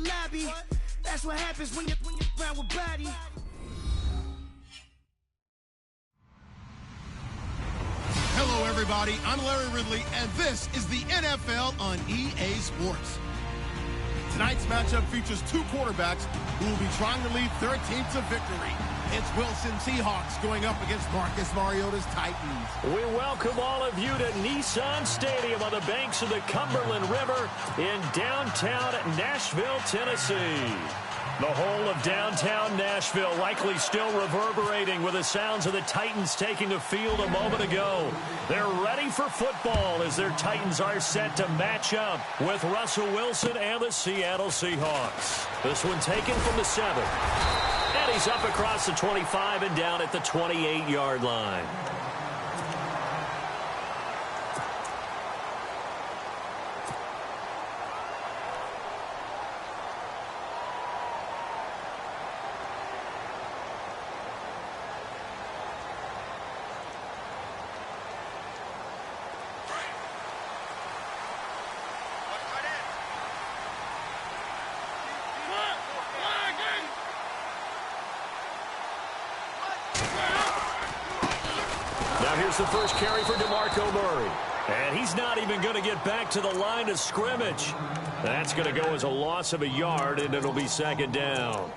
lobby. That's what happens when you're around with body. Hello, everybody. I'm Larry Ridley, and this is the NFL on EA Sports. Tonight's matchup features two quarterbacks who will be trying to lead their team to victory. It's Wilson Seahawks going up against Marcus Mariota's Titans. We welcome all of you to Nissan Stadium on the banks of the Cumberland River in downtown Nashville, Tennessee. The whole of downtown Nashville likely still reverberating with the sounds of the Titans taking the field a moment ago. They're ready for football as their Titans are set to match up with Russell Wilson and the Seattle Seahawks. This one taken from the 7. And he's up across the 25 and down at the 28-yard line. Here's the first carry for DeMarco Murray. And he's not even going to get back to the line of scrimmage. That's going to go as a loss of a yard, and it'll be second down.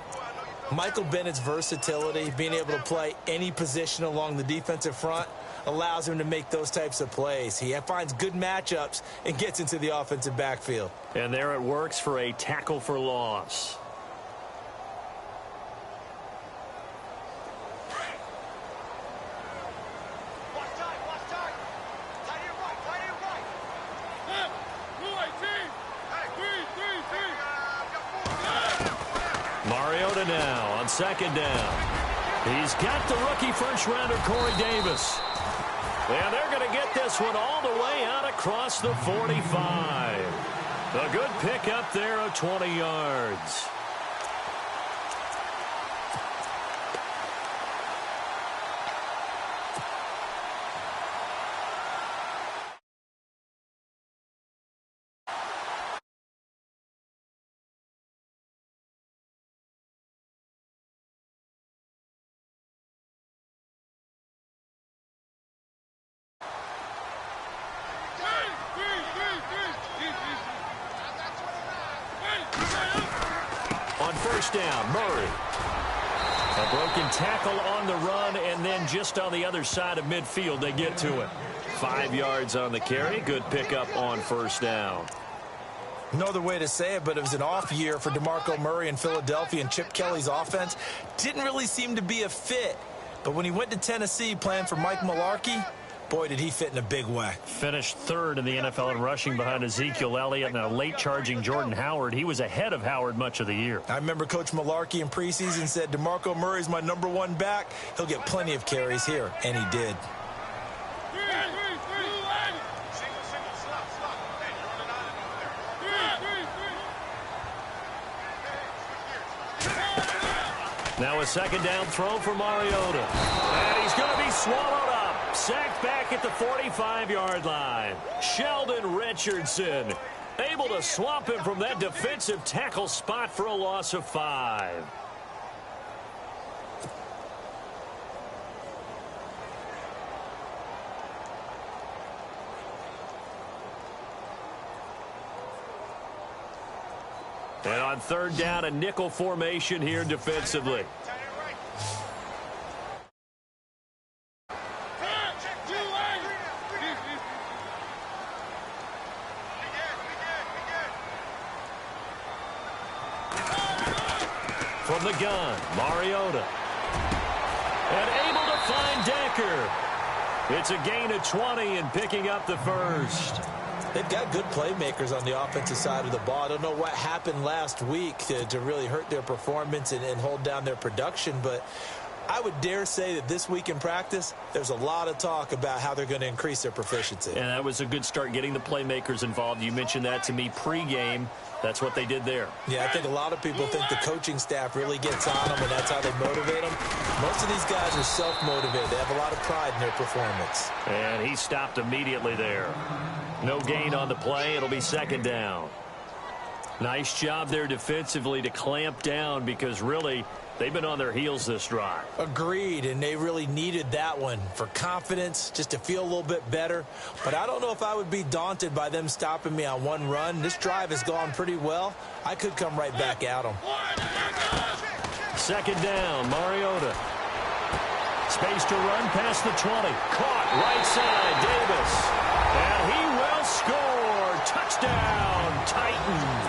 Michael Bennett's versatility, being able to play any position along the defensive front, allows him to make those types of plays. He finds good matchups and gets into the offensive backfield. And there it works for a tackle for loss. Mariota now on second down. He's got the rookie first-rounder Corey Davis. And they're going to get this one all the way out across the 45. A good pickup there of 20 yards. First down, Murray. A broken tackle on the run, and then just on the other side of midfield, they get to it. 5 yards on the carry. Good pickup on first down. No other way to say it, but it was an off year for DeMarco Murray in Philadelphia, and Chip Kelly's offense didn't really seem to be a fit. But when he went to Tennessee playing for Mike Mularkey, boy, did he fit in a big way. Finished third in the NFL in rushing behind Ezekiel Elliott and a late-charging Jordan Howard. He was ahead of Howard much of the year. I remember Coach Mularkey in preseason said, DeMarco Murray's my #1 back. He'll get plenty of carries here, and he did. Now a second down throw for Mariota. And he's going to be swallowed up. Sacked back at the 45-yard line. Sheldon Richardson able to swamp him from that defensive tackle spot for a loss of 5. And on third down, a nickel formation here defensively. From the gun, Mariota. And able to find Decker. It's a gain of 20 and picking up the first. They've got good playmakers on the offensive side of the ball. I don't know what happened last week to really hurt their performance and hold down their production, but I would dare say that this week in practice, there's a lot of talk about how they're going to increase their proficiency. And that was a good start, getting the playmakers involved. You mentioned that to me pregame. That's what they did there. Yeah, I think a lot of people think the coaching staff really gets on them, and that's how they motivate them. Most of these guys are self-motivated. They have a lot of pride in their performance. And he stopped immediately there. No gain on the play. It'll be second down. Nice job there defensively to clamp down because really they've been on their heels this drive. Agreed, and they really needed that one for confidence, just to feel a little bit better. But I don't know if I would be daunted by them stopping me on one run. This drive has gone pretty well. I could come right back at them. Second down, Mariota. Space to run past the 20. Caught right side, Davis. And he will score. Touchdown, Titans.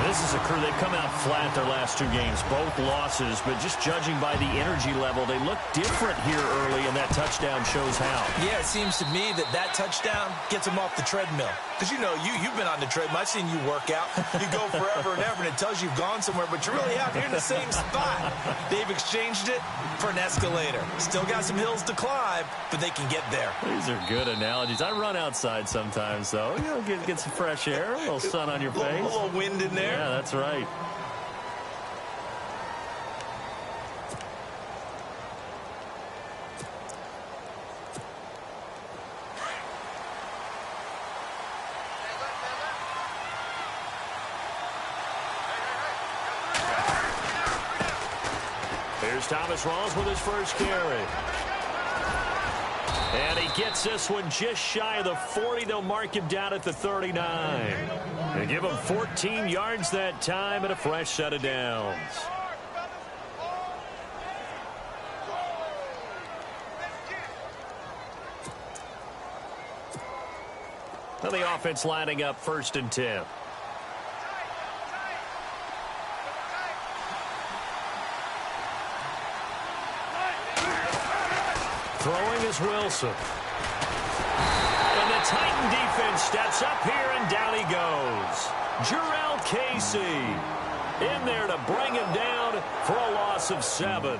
This is a crew, they've come out flat their last two games, both losses, but just judging by the energy level, they look different here early, and that touchdown shows how. Yeah, it seems to me that touchdown gets them off the treadmill. Because, you know, you've been on the treadmill. I've seen you work out. You go forever and ever, and it tells you you've gone somewhere, but you really haven't. You're in the same spot. They've exchanged it for an escalator. Still got some hills to climb, but they can get there. These are good analogies. I run outside sometimes, though. You know, get some fresh air, a little sun on your face. A little wind in there. Yeah, that's right. Here's Thomas Rawls with his first carry. And he gets this one just shy of the 40. They'll mark him down at the 39. They give him 14 yards that time and a fresh set of downs. Now the offense lining up 1st and 10. Throwing is Wilson. And the Titan defense steps up here, and down he goes. Jarrell Casey in there to bring him down for a loss of 7.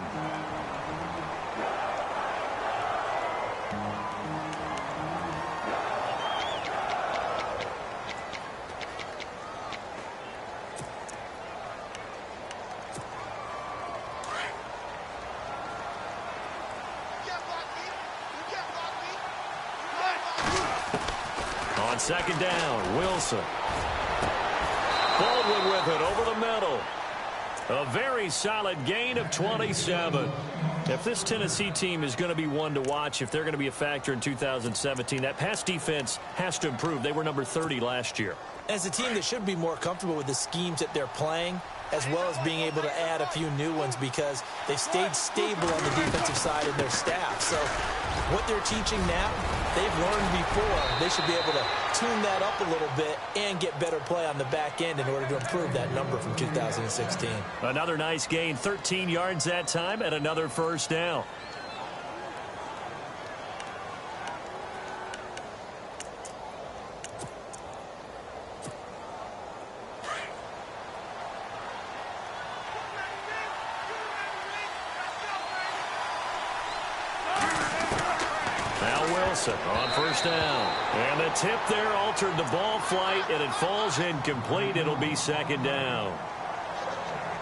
On second down, Wilson. Baldwin with it over the middle. A very solid gain of 27. If this Tennessee team is going to be one to watch, if they're going to be a factor in 2017, that pass defense has to improve. They were number 30 last year. As a team that should be more comfortable with the schemes that they're playing, as well as being able to add a few new ones because they've stayed stable on the defensive side of their staff. So what they're teaching now, they've learned before. They should be able to tune that up a little bit and get better play on the back end in order to improve that number from 2016. Another nice gain, 13 yards that time, and another first down. On 1st down. And the tip there altered the ball flight, and it falls incomplete. It'll be 2nd down.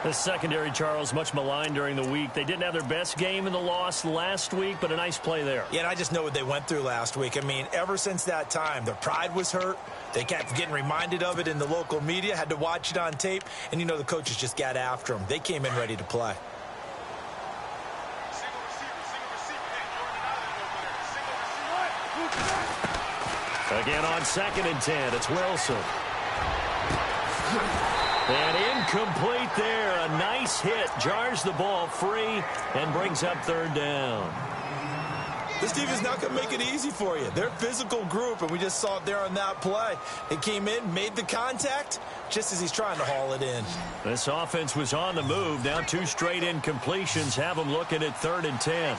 The secondary, Charles, much maligned during the week. They didn't have their best game in the loss last week, but a nice play there. Yeah, and I just know what they went through last week. I mean, ever since that time, their pride was hurt. They kept getting reminded of it in the local media, had to watch it on tape, and, you know, the coaches just got after them. They came in ready to play. Again on 2nd and 10, it's Wilson. And incomplete there. A nice hit. Jars the ball free and brings up 3rd down. This defense is not going to make it easy for you. They're a physical group, and we just saw it there on that play. They came in, made the contact, just as he's trying to haul it in. This offense was on the move. Now 2 straight incompletions have them looking at 3rd and 10.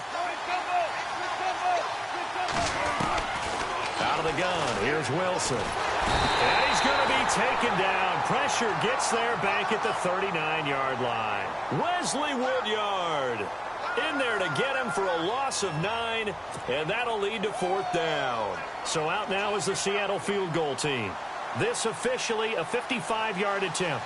Out of the gun, here's Wilson. And he's going to be taken down. Pressure gets there back at the 39-yard line. Wesley Woodyard in there to get him for a loss of 9, and that'll lead to 4th down. So out now is the Seattle field goal team. This officially a 55-yard attempt.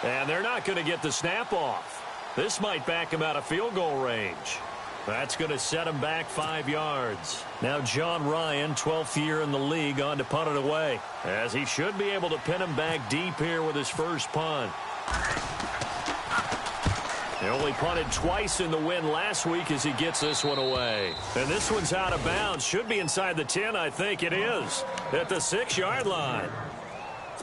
And they're not going to get the snap off. This might back him out of field goal range. That's going to set him back 5 yards. Now John Ryan, 12th year in the league, on to punt it away, as he should be able to pin him back deep here with his first punt. He only punted twice in the win last week as he gets this one away. And this one's out of bounds. Should be inside the 10, I think it is, at the 6-yard line.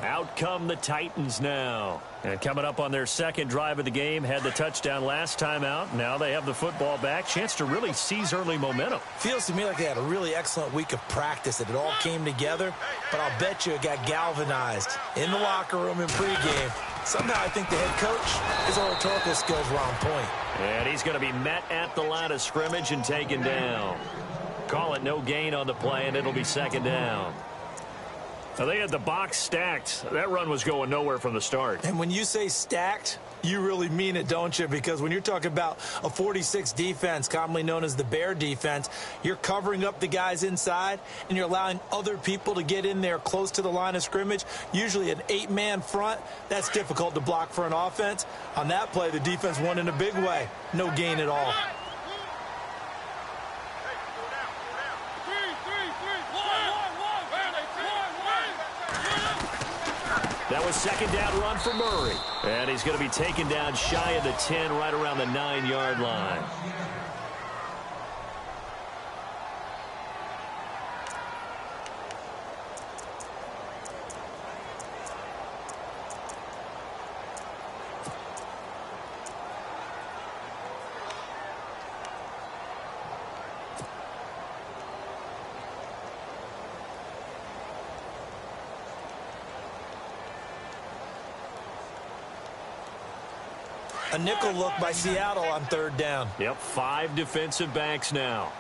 Out come the Titans now. And coming up on their second drive of the game, had the touchdown last time out. Now they have the football back. Chance to really seize early momentum. Feels to me like they had a really excellent week of practice, that it all came together. But I'll bet you it got galvanized in the locker room in pregame. Somehow I think the head coach, his rhetorical skills were on point. And he's going to be met at the line of scrimmage and taken down. Call it no gain on the play, and it'll be second down. Now they had the box stacked. That run was going nowhere from the start. And when you say stacked, you really mean it, don't you? Because when you're talking about a 46 defense, commonly known as the Bear defense, you're covering up the guys inside, and you're allowing other people to get in there close to the line of scrimmage, usually an 8-man front. That's difficult to block for an offense. On that play, the defense won in a big way. No gain at all. That was second down run for Murray. And he's going to be taken down shy of the 10, right around the 9-yard line. A nickel look by Seattle on third down. Yep, 5 defensive backs now.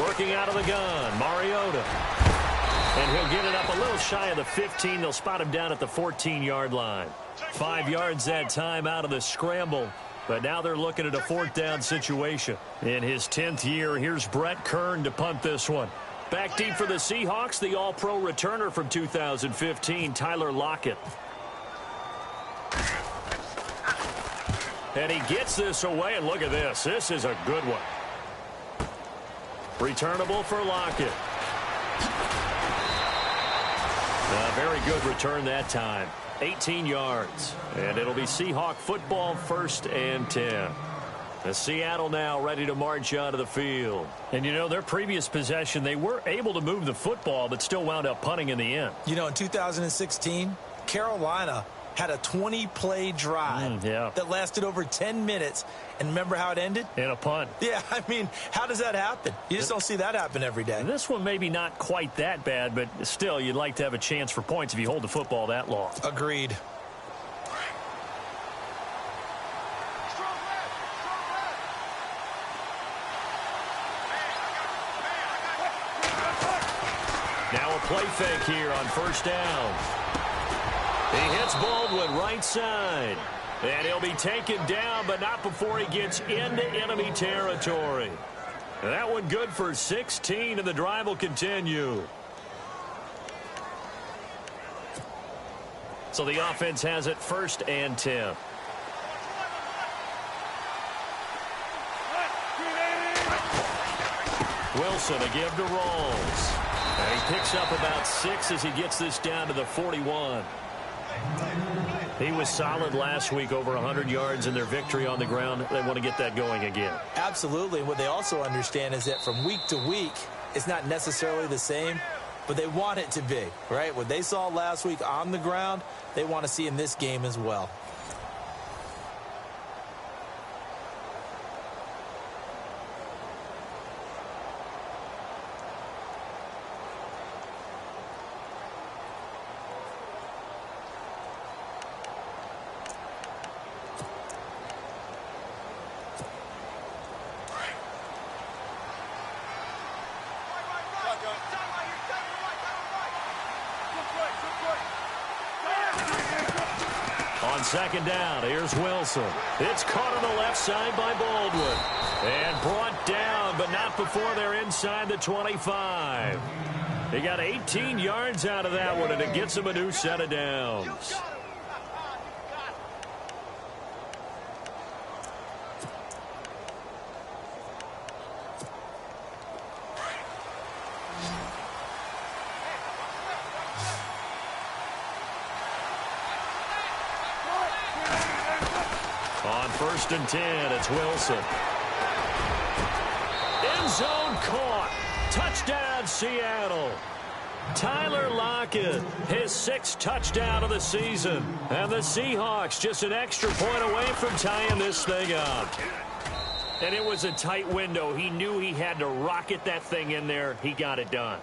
Working out of the gun, Mariota. And he'll get it up a little shy of the 15. They'll spot him down at the 14-yard line. 5 yards that time out of the scramble. But now they're looking at a 4th down situation. In his 10th year, here's Brett Kern to punt this one. Back deep for the Seahawks, the All-Pro returner from 2015, Tyler Lockett. And he gets this away, and look at this. This is a good one. Returnable for Lockett. A very good return that time. 18 yards. And it'll be Seahawk football, 1st and 10. The Seattle now ready to march out of the field. And, you know, their previous possession, they were able to move the football, but still wound up punting in the end. You know, in 2016, Carolina had a 20-play drive that lasted over 10 minutes. And remember how it ended? In a punt. Yeah, I mean, how does that happen? You just don't see that happen every day. And this one maybe not quite that bad, but still, you'd like to have a chance for points if you hold the football that long. Agreed. Now a play fake here on 1st down. He hits Baldwin right side. And he'll be taken down, but not before he gets into enemy territory. And that one good for 16, and the drive will continue. So the offense has it 1st and 10. Wilson, a give to Rawls. And he picks up about 6 as he gets this down to the 41. He was solid last week, over 100 yards in their victory on the ground. They want to get that going again. Absolutely. What they also understand is that from week to week, it's not necessarily the same, but they want it to be, right? What they saw last week on the ground, they want to see in this game as well. On second down, here's Wilson. It's caught on the left side by Baldwin. And brought down, but not before they're inside the 25. He got 18 yards out of that one, and it gets him a new set of downs. On 1st and 10, it's Wilson. End zone caught. Touchdown, Seattle. Tyler Lockett, his 6th touchdown of the season. And the Seahawks just an extra point away from tying this thing up. And it was a tight window. He knew he had to rocket that thing in there. He got it done.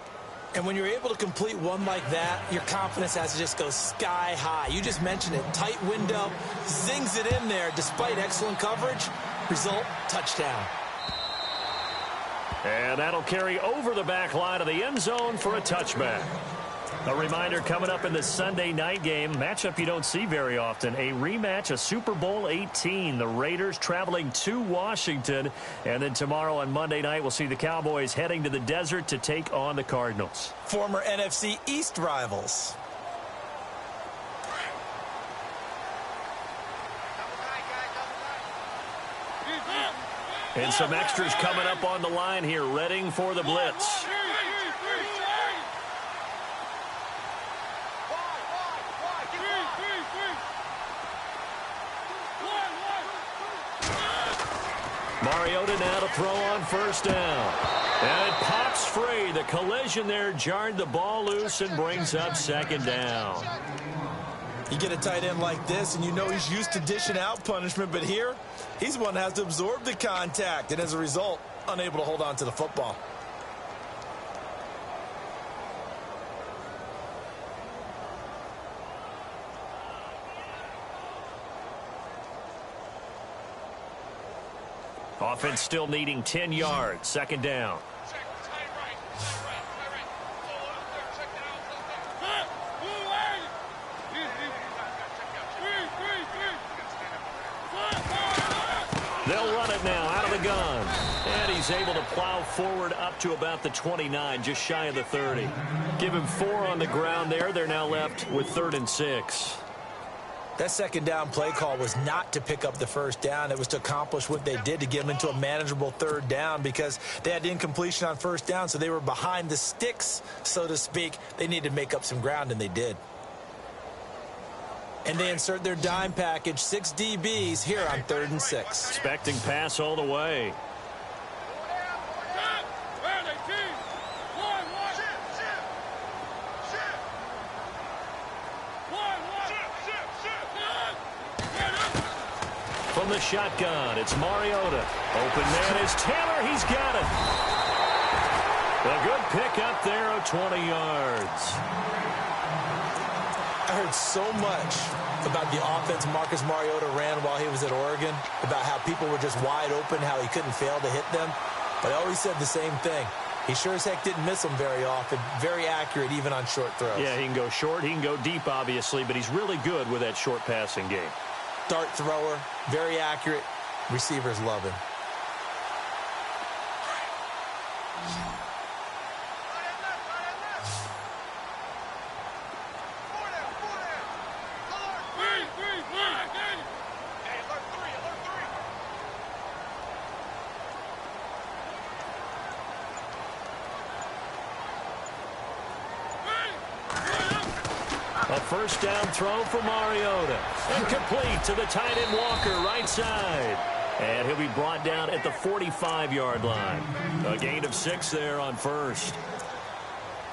And when you're able to complete one like that, your confidence has to just go sky high. You just mentioned it. Tight window, zings it in there despite excellent coverage. Result, touchdown. And that'll carry over the back line of the end zone for a touchback. A reminder coming up in the Sunday night game, matchup you don't see very often, a rematch of Super Bowl 18. The Raiders traveling to Washington. And then tomorrow on Monday night, we'll see the Cowboys heading to the desert to take on the Cardinals. Former NFC East rivals. And some extras coming up on the line here, readying for the blitz. Mariota now to throw on 1st down. And it pops free. The collision there jarred the ball loose and brings up 2nd down. You get a tight end like this, and you know he's used to dishing out punishment, but here, he's the one that has to absorb the contact, and as a result, unable to hold on to the football. Offense still needing 10 yards. 2nd down. They'll run it now out of the gun. And he's able to plow forward up to about the 29, just shy of the 30. Give him 4 on the ground there. They're now left with 3rd and 6. That 2nd down play call was not to pick up the 1st down. It was to accomplish what they did to get them into a manageable 3rd down because they had incompletion on 1st down, so they were behind the sticks, so to speak. They needed to make up some ground, and they did. And they insert their dime package, 6 DBs here on 3rd and 6. Expecting pass all the way. From the shotgun, it's Mariota. Open man is Taylor. He's got it. A good pick up there of 20 yards. I heard so much about the offense Marcus Mariota ran while he was at Oregon, about how people were just wide open, how he couldn't fail to hit them. But I always said the same thing. He sure as heck didn't miss them very often. Very accurate even on short throws. Yeah, he can go short. He can go deep, obviously, but he's really good with that short passing game. Dart thrower, very accurate. Receivers love him. A 1st down throw for Mariota. Incomplete to the tight end Walker, right side. And he'll be brought down at the 45-yard line. A gain of 6 there on 1st.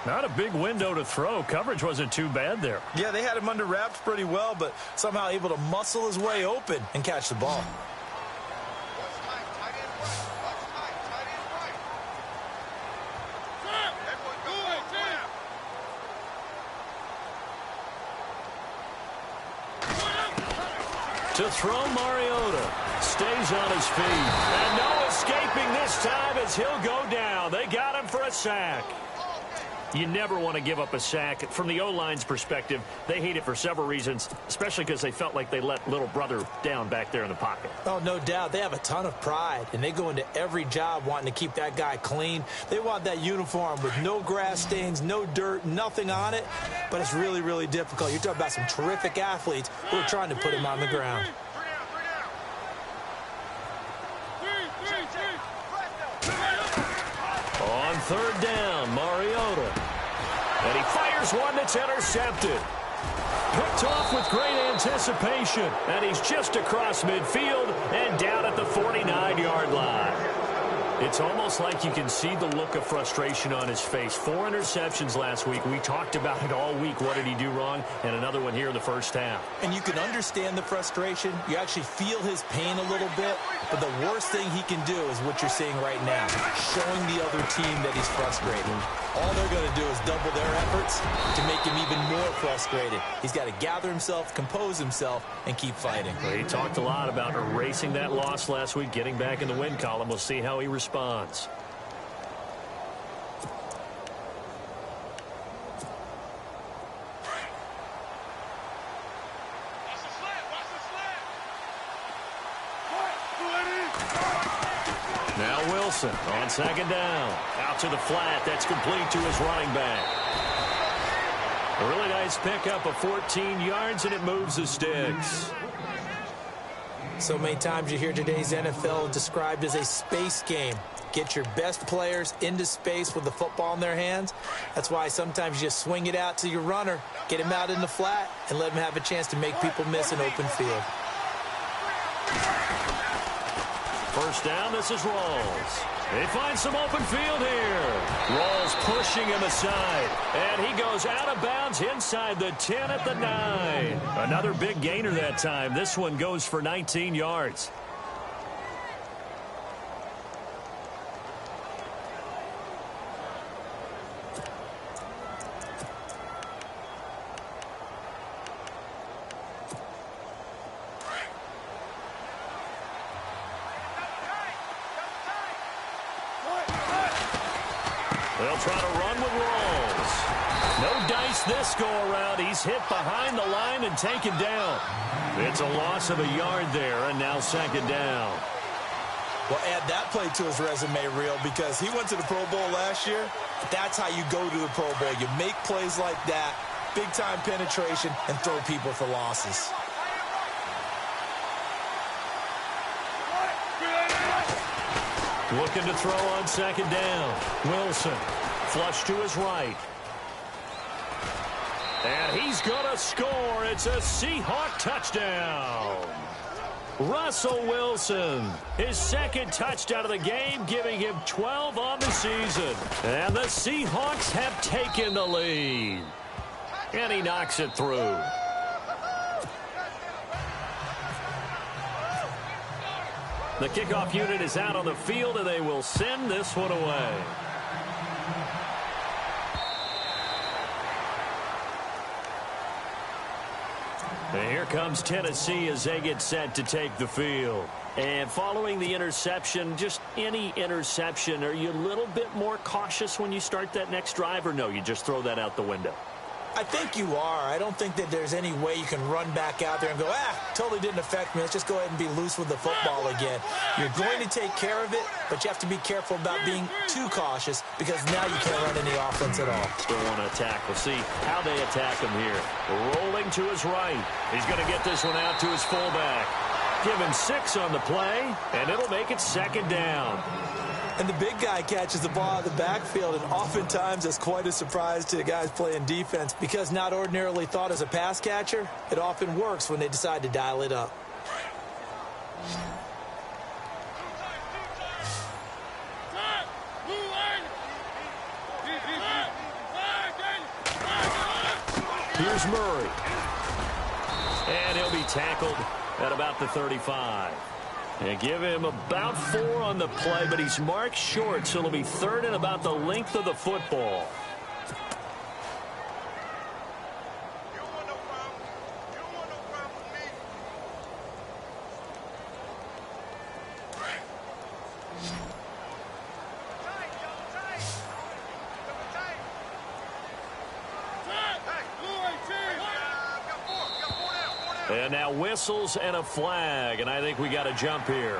Not a big window to throw. Coverage wasn't too bad there. Yeah, they had him under wraps pretty well, but somehow able to muscle his way open and catch the ball. To throw, Mariota stays on his feet. And no escaping this time as he'll go down. They got him for a sack. You never want to give up a sack. From the O-line's perspective, they hate it for several reasons, especially because they felt like they let little brother down back there in the pocket. Oh, no doubt. They have a ton of pride, and they go into every job wanting to keep that guy clean. They want that uniform with no grass stains, no dirt, nothing on it, but it's really, really difficult. You're talking about some terrific athletes who are trying to put him on the ground. On third down, Mariota. And he fires one that's intercepted. Picked off with great anticipation. And he's just across midfield and down at the 49-yard line. It's almost like you can see the look of frustration on his face. 4 interceptions last week. We talked about it all week. What did he do wrong? And another one here in the first half. And you can understand the frustration. You actually feel his pain a little bit. But the worst thing he can do is what you're seeing right now, showing the other team that he's frustrated. All they're going to do is double their efforts to make him even more frustrated. He's got to gather himself, compose himself, and keep fighting. Well, he talked a lot about erasing that loss last week, getting back in the win column. We'll see how he responds. Now Wilson on second down. Out to the flat. That's complete to his running back. A really nice pickup of 14 yards, and it moves the sticks. So many times you hear today's NFL described as a space game. Get your best players into space with the football in their hands. That's why sometimes you just swing it out to your runner, get him out in the flat, and let him have a chance to make people miss an open field. First down, this is Rawls. They find some open field here. Rawls pushing him aside, and he goes out of bounds inside the 10 at the 9. Another big gainer that time. This one goes for 19 yards. They'll try to run with Rawls. No dice this go-around. He's hit behind the line and taken down. It's a loss of a yard there, and now second down. Well, add that play to his resume reel because he went to the Pro Bowl last year. That's how you go to the Pro Bowl. You make plays like that, big-time penetration, and throw people for losses. Looking to throw on second down. Wilson, flush to his right. And he's going to score. It's a Seahawk touchdown. Russell Wilson, his second touchdown of the game, giving him 12 on the season. And the Seahawks have taken the lead. And he knocks it through. The kickoff unit is out on the field, and they will send this one away. And here comes Tennessee as they get set to take the field. And following the interception, just any interception, are you a little bit more cautious when you start that next drive, or no, you just throw that out the window? I think you are. I don't think that there's any way you can run back out there and go, totally didn't affect me. Let's just go ahead and be loose with the football again. You're going to take care of it, but you have to be careful about being too cautious because now you can't run any offense at all. Still want to attack. We'll see how they attack him here. Rolling to his right. He's going to get this one out to his fullback. Give him 6 on the play, and it'll make it second down. And the big guy catches the ball out of the backfield, and oftentimes it's quite a surprise to the guys playing defense because not ordinarily thought as a pass catcher, it often works when they decide to dial it up. Here's Murray. And he'll be tackled at about the 35. And give him about 4 on the play, but he's marked short, so it'll be third and about the length of the football. And now whistles and a flag, and I think we got a jump here.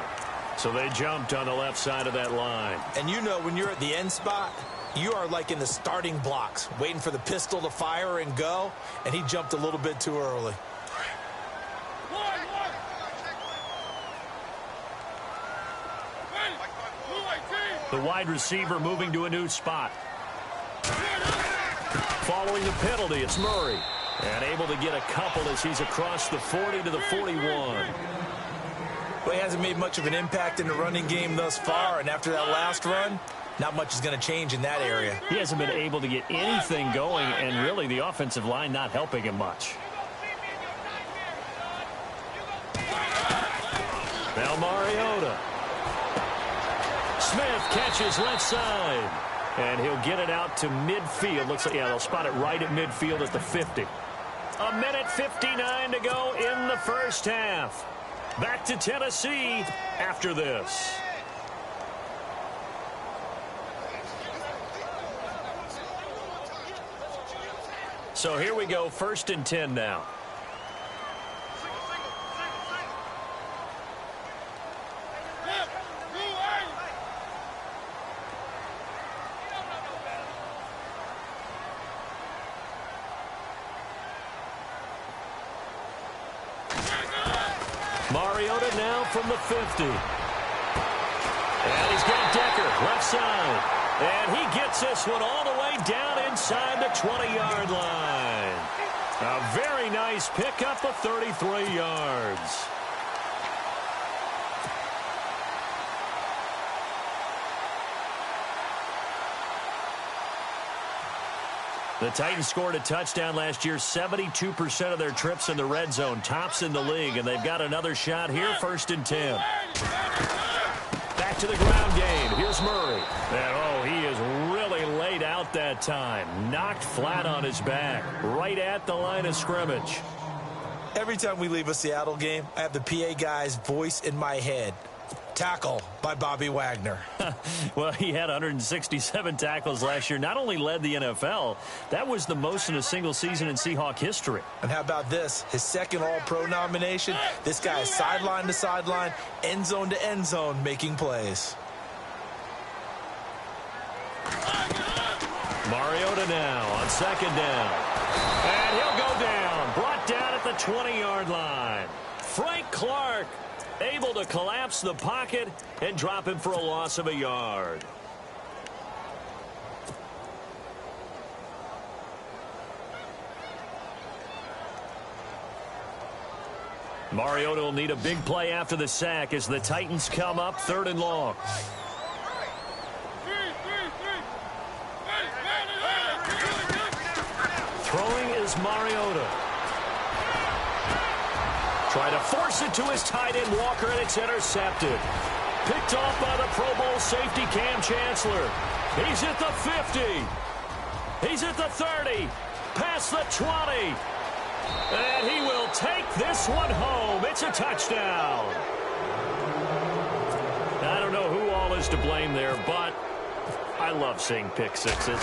So they jumped on the left side of that line. And you know when you're at the end spot, you are like in the starting blocks, waiting for the pistol to fire and go, and he jumped a little bit too early. The wide receiver moving to a new spot. Following the penalty, it's Murray. And able to get a couple as he's across the 40 to the 41. Well, he hasn't made much of an impact in the running game thus far, and after that last run, not much is going to change in that area. He hasn't been able to get anything going, and really the offensive line not helping him much. Now Mariota. Smith catches left side. And he'll get it out to midfield. Looks like, yeah, they'll spot it right at midfield at the 50. A minute 59 to go in the first half. Back to Tennessee after this. So here we go, 1st and 10 now. Mariota now from the 50. And he's got Decker, left side. And he gets this one all the way down inside the 20-yard line. A very nice pickup of 33 yards. The Titans scored a touchdown last year, 72% of their trips in the red zone, tops in the league, and they've got another shot here, 1st and 10. Back to the ground game. Here's Murray. And, oh, he is really laid out that time. Knocked flat on his back, right at the line of scrimmage. Every time we leave a Seattle game, I have the PA guy's voice in my head. Tackle by Bobby Wagner. Well, he had 167 tackles last year. Not only led the NFL, that was the most in a single season in Seahawk history. And how about this? His second All-Pro nomination. This guy is sideline to sideline, end zone to end zone, making plays. Mariota now on 2nd down. And he'll go down. Brought down at the 20-yard line. Frank Clark able to collapse the pocket and drop him for a loss of a yard. Mariota will need a big play after the sack as the Titans come up 3rd and long. Throwing is Mariota. Try to force it to his tight end, Walker, and it's intercepted. Picked off by the Pro Bowl safety, Cam Chancellor. He's at the 50. He's at the 30. Past the 20. And he will take this one home. It's a touchdown. I don't know who all is to blame there, but I love seeing pick sixes.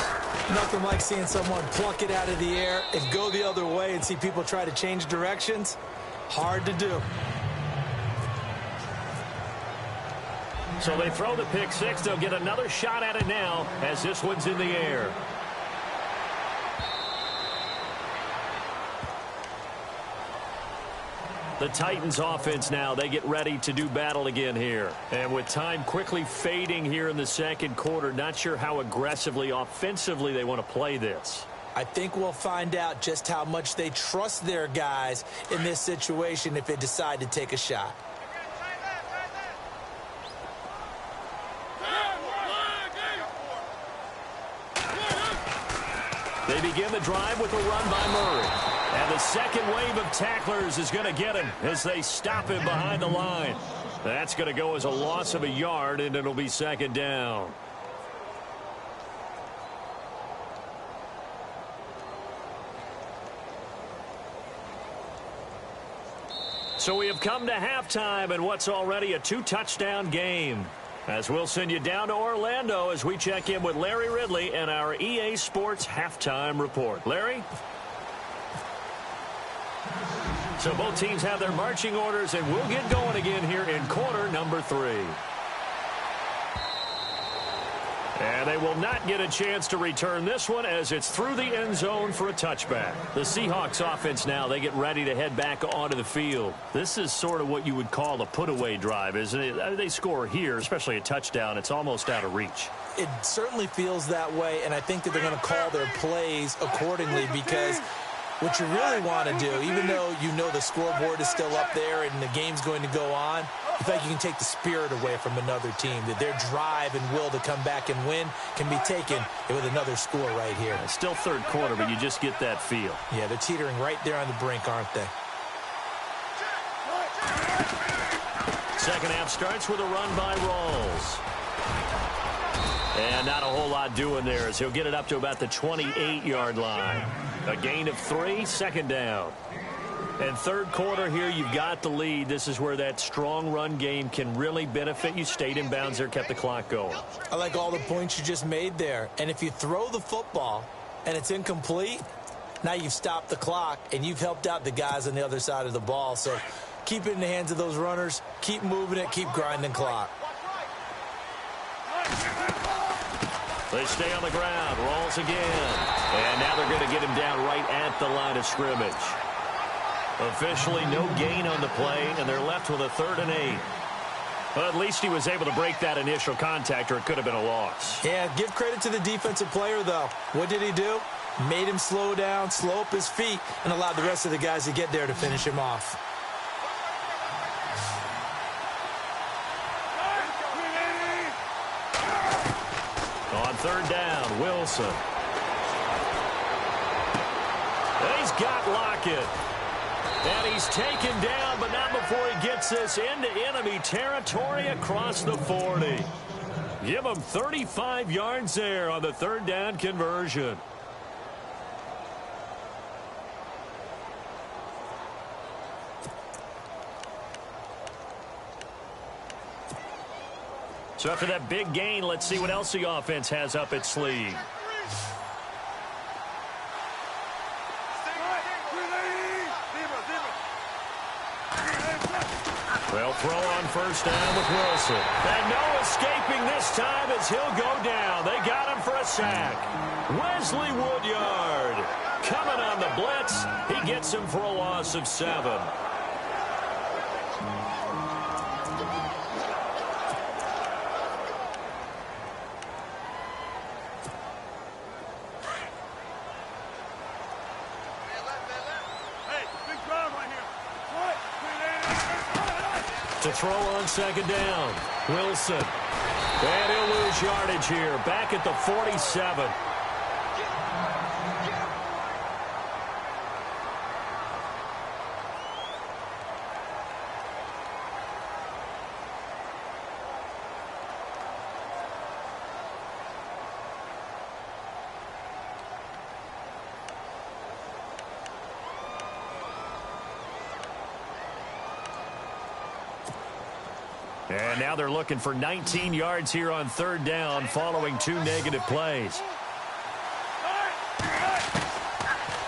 Nothing like seeing someone pluck it out of the air and go the other way and see people try to change directions. Hard to do. So they throw the pick six. They'll get another shot at it now as this one's in the air. The Titans offense now, they get ready to do battle again here. And with time quickly fading here in the 2nd quarter, not sure how aggressively, offensively they want to play this. I think we'll find out just how much they trust their guys in this situation if they decide to take a shot. They begin the drive with a run by Murray. And the second wave of tacklers is going to get him as they stop him behind the line. That's going to go as a loss of a yard, and it'll be 2nd down. So we have come to halftime in what's already a 2-touchdown game. As we'll send you down to Orlando as we check in with Larry Ridley and our EA Sports Halftime Report. Larry? So both teams have their marching orders, and we'll get going again here in quarter number 3. And they will not get a chance to return this one as it's through the end zone for a touchback. The Seahawks offense now, they get ready to head back onto the field. This is sort of what you would call a put-away drive, isn't it? They score here, especially a touchdown. It's almost out of reach. It certainly feels that way, and I think that they're going to call their plays accordingly because what you really want to do, even though you know the scoreboard is still up there and the game's going to go on, you feel like you can take the spirit away from another team, that their drive and will to come back and win can be taken with another score right here. It's still third quarter, but you just get that feel. Yeah, they're teetering right there on the brink, aren't they? Second half starts with a run by Rawls. And not a whole lot doing there as he'll get it up to about the 28-yard line. A gain of 3, second down. And third quarter here, you've got the lead. This is where that strong run game can really benefit you. Stayed in bounds there, kept the clock going. I like all the points you just made there. And if you throw the football and it's incomplete, now you've stopped the clock and you've helped out the guys on the other side of the ball. So keep it in the hands of those runners. Keep moving it. Keep grinding clock. They stay on the ground. Rawls again. And now they're going to get him down right at the line of scrimmage. Officially no gain on the play, and they're left with a 3rd and 8. But at least he was able to break that initial contact, or it could have been a loss. Yeah, give credit to the defensive player, though. What did he do? Made him slow down, slow up his feet, and allowed the rest of the guys to get there to finish him off. On 3rd down, Wilson. And he's got Lockett. And he's taken down, but not before he gets this into enemy territory across the 40. Give him 35 yards there on the 3rd down conversion. So after that big gain, let's see what else the offense has up its sleeve. They'll throw on 1st down with Wilson. And no escaping this time as he'll go down. They got him for a sack. Wesley Woodyard coming on the blitz. He gets him for a loss of 7. To throw on 2nd down, Wilson. And he'll lose yardage here, back at the 47. And now they're looking for 19 yards here on 3rd down following 2 negative plays.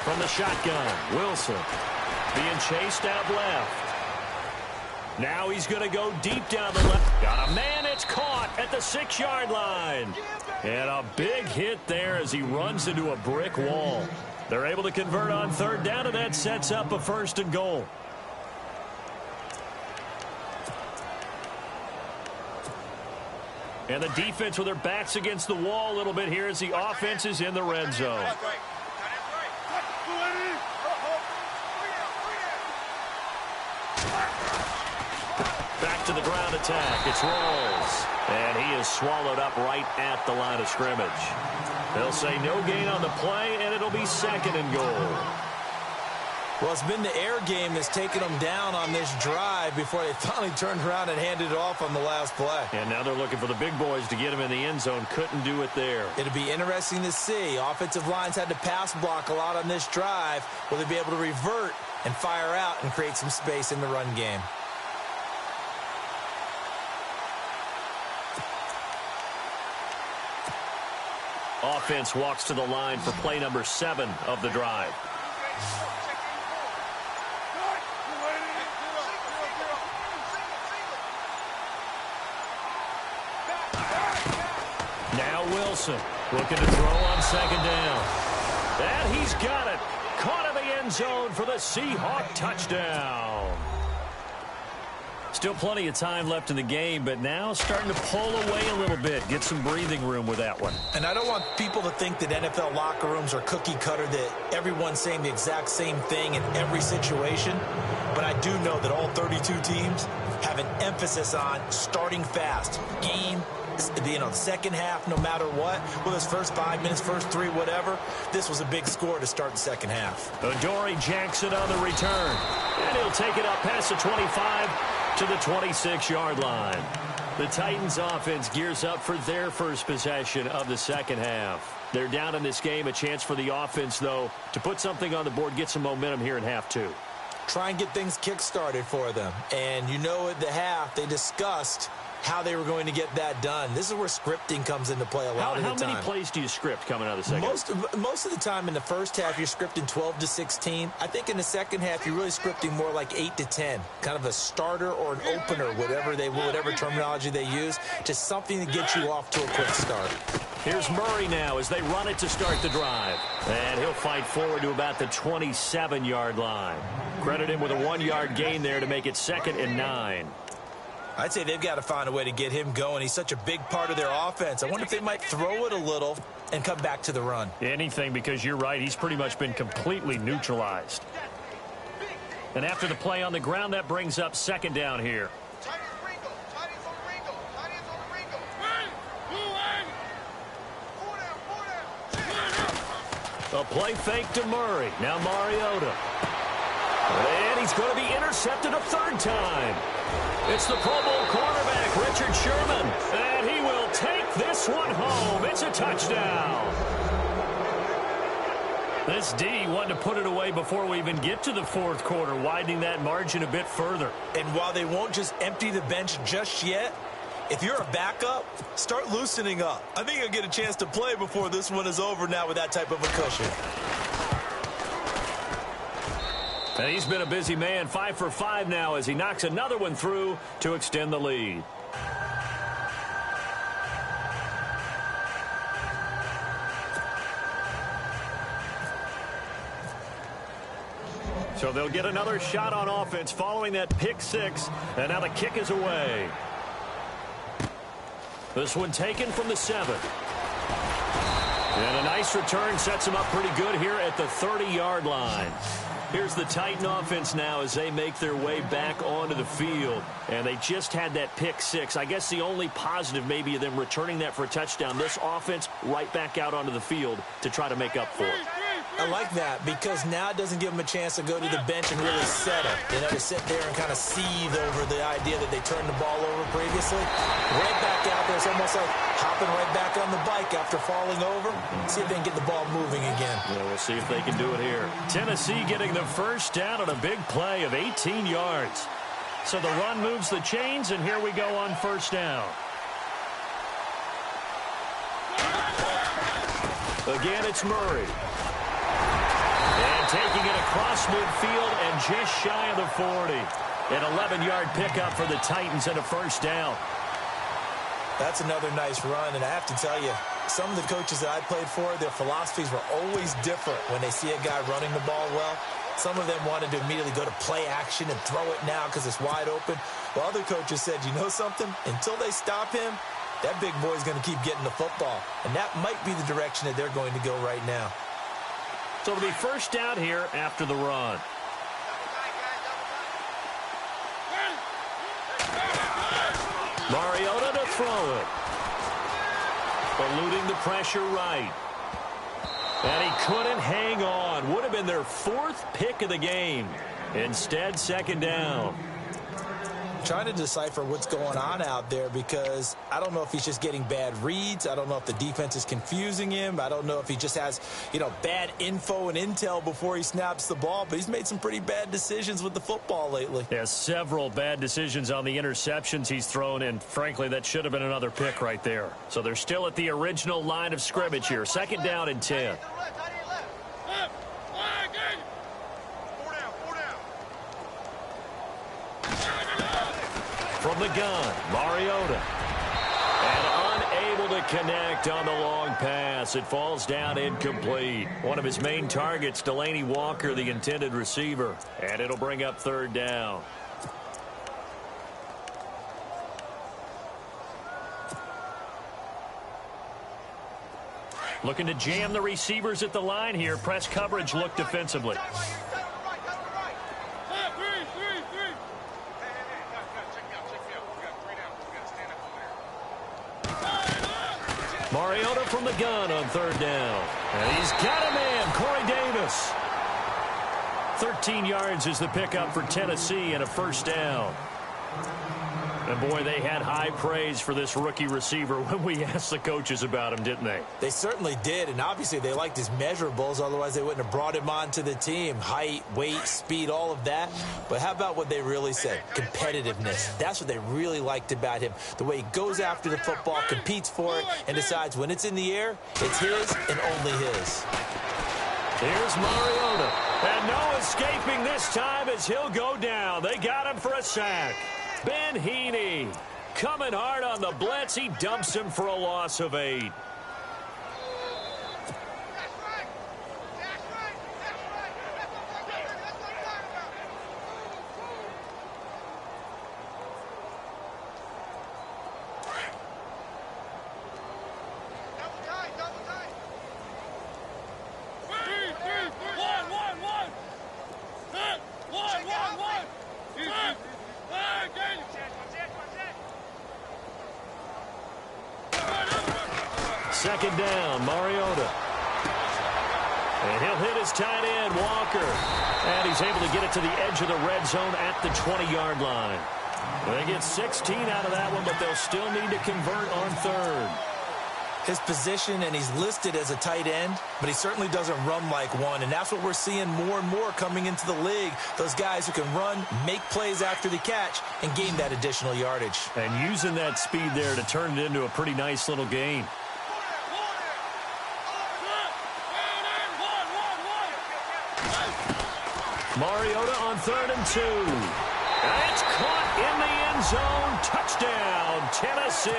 From the shotgun, Wilson being chased out left. Now he's going to go deep down the left. Got a man, it's caught at the 6-yard line. And a big hit there as he runs into a brick wall. They're able to convert on 3rd down, and that sets up a 1st and goal. And the defense with their backs against the wall a little bit here as the offense is in the red zone. Back to the ground attack. It's Rawls. And he is swallowed up right at the line of scrimmage. They'll say no gain on the play, and it'll be 2nd and goal. Well, it's been the air game that's taken them down on this drive before they finally turned around and handed it off on the last play. And now they're looking for the big boys to get him in the end zone. Couldn't do it there. It'll be interesting to see. Offensive lines had to pass block a lot on this drive. Will they be able to revert and fire out and create some space in the run game? Offense walks to the line for play number 7 of the drive. Wilson looking to throw on second down. And he's got it. Caught in the end zone for the Seahawk touchdown. Still plenty of time left in the game, but now starting to pull away a little bit. Get some breathing room with that one. And I don't want people to think that NFL locker rooms are cookie cutter, that everyone's saying the exact same thing in every situation. But I do know that all 32 teams have an emphasis on starting fast. Game, the second half, no matter what. Well, his first 5 minutes, first 3, whatever. This was a big score to start the second half. Adoree Jackson on the return. And he'll take it up past the 25 to the 26-yard line. The Titans offense gears up for their first possession of the second half. They're down in this game. A chance for the offense, though, to put something on the board, get some momentum here in half two. Try and get things kick-started for them. And you know at the half, they discussed how they were going to get that done. This is where scripting comes into play a lot of the time. How many plays do you script coming out of the second half? Most of the time in the first half, you're scripting 12 to 16. I think in the second half, you're really scripting more like 8 to 10. Kind of a starter or an opener, whatever terminology they use. Just something to get you off to a quick start. Here's Murray now as they run it to start the drive. And he'll fight forward to about the 27-yard line. Credit him with a 1-yard gain there to make it 2nd and 9. I'd say they've got to find a way to get him going. He's such a big part of their offense. I wonder if they might throw it a little and come back to the run. Anything, because you're right. He's pretty much been completely neutralized. And after the play on the ground, that brings up 2nd down here. A play fake to Murray. Now Mariota. And he's going to be intercepted a 3rd time. It's the Pro Bowl cornerback, Richard Sherman. And he will take this one home. It's a touchdown. This D wanted to put it away before we even get to the 4th quarter, widening that margin a bit further. And while they won't just empty the bench just yet, if you're a backup, start loosening up. I think you'll get a chance to play before this one is over now with that type of a cushion. And he's been a busy man, 5 for 5 now as he knocks another one through to extend the lead. So they'll get another shot on offense following that pick 6, and now the kick is away. This one taken from the 7. And a nice return sets him up pretty good here at the 30-yard line. Here's the Titan offense now as they make their way back onto the field. And they just had that pick 6. I guess the only positive maybe of them returning that for a touchdown. This offense right back out onto the field to try to make up for it. I like that because now it doesn't give them a chance to go to the bench and really settle. To sit there and kind of seethe over the idea that they turned the ball over previously. Right back out there. It's almost like hopping right back on the bike after falling over. See if they can get the ball moving again. Yeah, we'll see if they can do it here. Tennessee getting the first down on a big play of 18 yards. So the run moves the chains, and here we go on first down. Again, it's Murray. And taking it across midfield and just shy of the 40. An 11-yard pickup for the Titans and a first down. That's another nice run, and I have to tell you, some of the coaches that I played for, their philosophies were always different when they see a guy running the ball well. Some of them wanted to immediately go to play action and throw it now because it's wide open. While other coaches said, you know something? Until they stop him, that big boy's going to keep getting the football. And that might be the direction that they're going to go right now. So it'll be first down here after the run. Mariota to throw it. Eluding the pressure right. And he couldn't hang on. Would have been their 4th pick of the game. Instead, 2nd down. Trying to decipher what's going on out there because I don't know if he's just getting bad reads. I don't know if the defense is confusing him. I don't know if he just has, bad info and intel before he snaps the ball. But he's made some pretty bad decisions with the football lately. Yeah, several bad decisions on the interceptions he's thrown, and frankly, that should have been another pick right there. So they're still at the original line of scrimmage here. 2nd down and 10. From the gun, Mariota. And unable to connect on the long pass. It falls down incomplete. One of his main targets, Delaney Walker, the intended receiver. And it'll bring up third down. Looking to jam the receivers at the line here. Press coverage look defensively. Mariota from the gun on third down. And he's got a man, Corey Davis. 13 yards is the pickup for Tennessee and a first down. And, boy, they had high praise for this rookie receiver when we asked the coaches about him, didn't they? They certainly did, and obviously they liked his measurables. Otherwise, they wouldn't have brought him onto the team. Height, weight, speed, all of that. But how about what they really said? Competitiveness. That's what they really liked about him. The way he goes after the football, competes for it, and decides when it's in the air, it's his and only his. Here's Mariota. And no escaping this time as he'll go down. They got him for a sack. Ben Heaney coming hard on the blitz. He dumps him for a loss of 8. Second down, Mariota. And he'll hit his tight end, Walker. And he's able to get it to the edge of the red zone at the 20-yard line. They get 16 out of that one, but they'll still need to convert on third. His position, and he's listed as a tight end, but he certainly doesn't run like one, and that's what we're seeing more and more coming into the league. Those guys who can run, make plays after the catch, and gain that additional yardage. And using that speed there to turn it into a pretty nice little gain. Mariota on 3rd and 2. And it's caught in the end zone. Touchdown, Tennessee.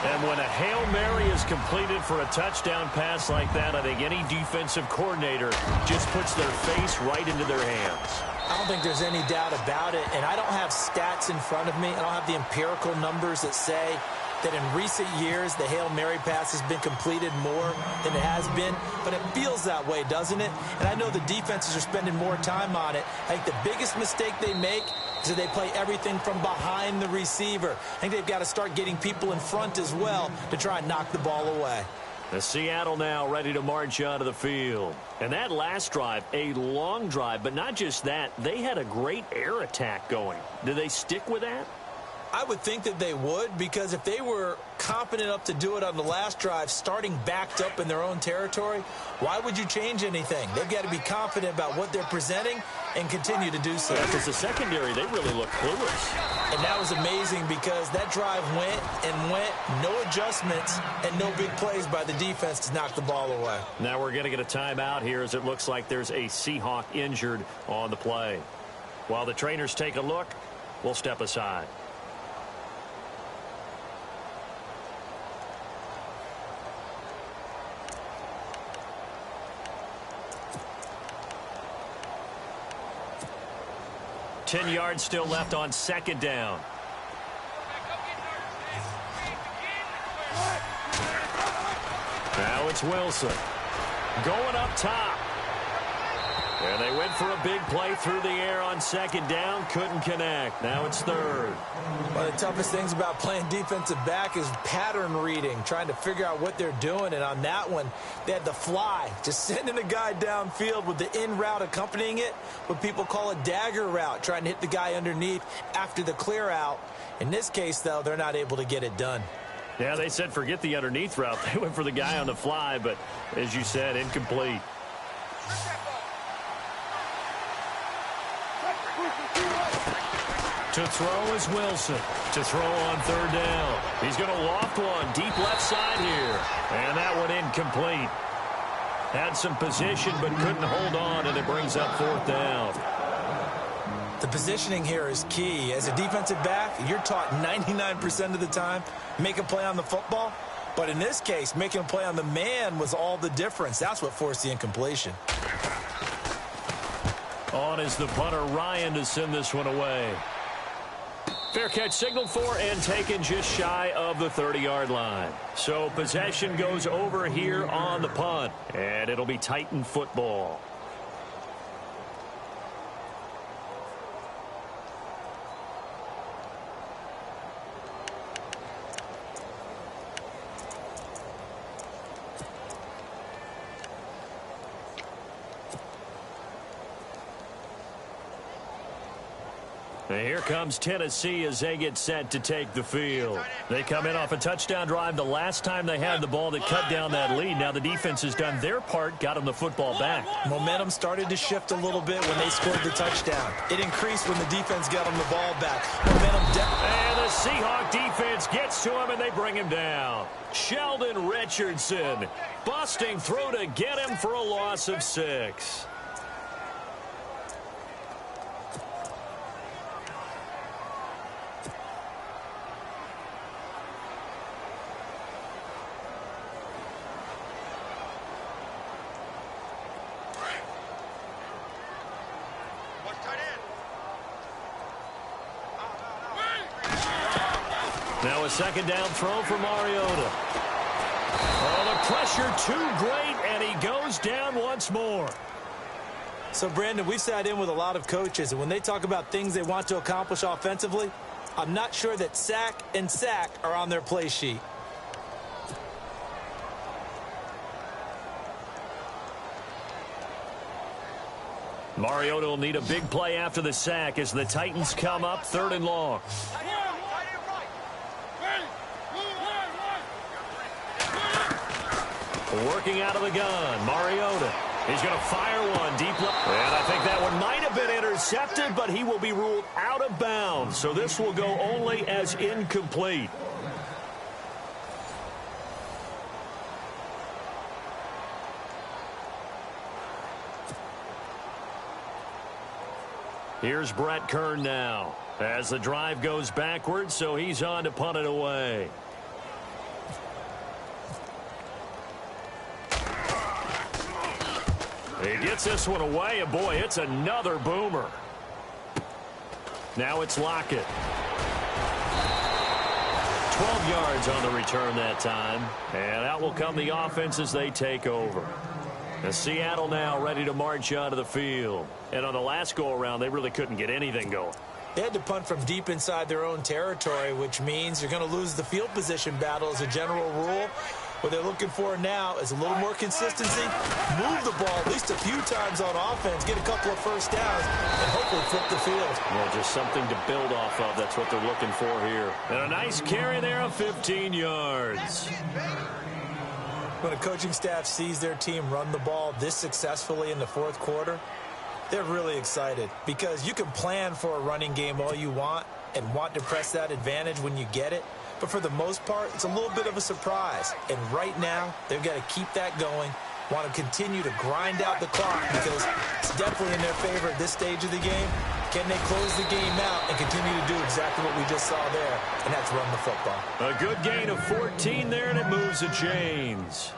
And when a Hail Mary is completed for a touchdown pass like that, I think any defensive coordinator just puts their face right into their hands. I don't think there's any doubt about it, and I don't have stats in front of me. I don't have the empirical numbers that say that in recent years the Hail Mary pass has been completed more than it has been, but it feels that way, doesn't it? And I know the defenses are spending more time on it. I think the biggest mistake they make is that they play everything from behind the receiver. I think they've got to start getting people in front as well to try and knock the ball away. The Seattle now ready to march onto the field. And that last drive, a long drive, but not just that, they had a great air attack going. Do they stick with that? I would think that they would, because if they were competent enough to do it on the last drive, starting backed up in their own territory, why would you change anything? They've got to be confident about what they're presenting and continue to do so. Because the secondary, they really look clueless. And that was amazing because that drive went and went, no adjustments and no big plays by the defense to knock the ball away. Now we're going to get a timeout here as it looks like there's a Seahawk injured on the play. While the trainers take a look, we'll step aside. Ten yards still left on second down. Now it's Wilson. Going up top. And they went for a big play through the air on second down. Couldn't connect. Now it's third. One of the toughest things about playing defensive back is pattern reading, trying to figure out what they're doing. And on that one, they had the fly, just sending a guy downfield with the in route accompanying it, what people call a dagger route, trying to hit the guy underneath after the clear out. In this case, though, they're not able to get it done. Yeah, they said forget the underneath route. They went for the guy on the fly, but as you said, incomplete. To throw is Wilson. To throw on third down. He's going to loft one deep left side here. And that one incomplete. Had some position but couldn't hold on, and it brings up fourth down. The positioning here is key. As a defensive back, you're taught 99% of the time, make a play on the football. But in this case, making a play on the man was all the difference. That's what forced the incompletion. On is the punter, Ryan, to send this one away. Fair catch signaled for and taken just shy of the 30-yard line. So possession goes over here on the punt, and it'll be Titan football. And here comes Tennessee as they get set to take the field. They come in off a touchdown drive the last time they had the ball that cut down that lead. Now the defense has done their part, got them the football back. Momentum started to shift a little bit when they scored the touchdown. It increased when the defense got them the ball back. And the Seahawk defense gets to him, and they bring him down. Sheldon Richardson busting through to get him for a loss of 6. Now a second down throw for Mariota. Oh, the pressure too great, and he goes down once more. So, Brandon, we've sat in with a lot of coaches, and when they talk about things they want to accomplish offensively, I'm not sure that sack and sack are on their play sheet. Mariota will need a big play after the sack as the Titans come up 3rd and long. Working out of the gun, Mariota. He's going to fire one deep left. And I think that one might have been intercepted, but he will be ruled out of bounds. So this will go only as incomplete. Here's Brett Kern now as the drive goes backwards, so he's on to punt it away. He gets this one away, and boy, it's another boomer. Now it's Lockett. 12 yards on the return that time, and out will come the offense as they take over. And Seattle now ready to march onto the field. And on the last go-around, they really couldn't get anything going. They had to punt from deep inside their own territory, which means you're going to lose the field position battle as a general rule. What they're looking for now is a little more consistency, move the ball at least a few times on offense, get a couple of first downs, and hopefully flip the field. Yeah, just something to build off of. That's what they're looking for here. And a nice carry there of 15 yards. When a coaching staff sees their team run the ball this successfully in the 4th quarter, they're really excited because you can plan for a running game all you want and want to press that advantage when you get it. But for the most part, it's a little bit of a surprise. And right now, they've got to keep that going, want to continue to grind out the clock because it's definitely in their favor at this stage of the game. Can they close the game out and continue to do exactly what we just saw there, and that's run the football. A good gain of 14 there, and it moves the chains.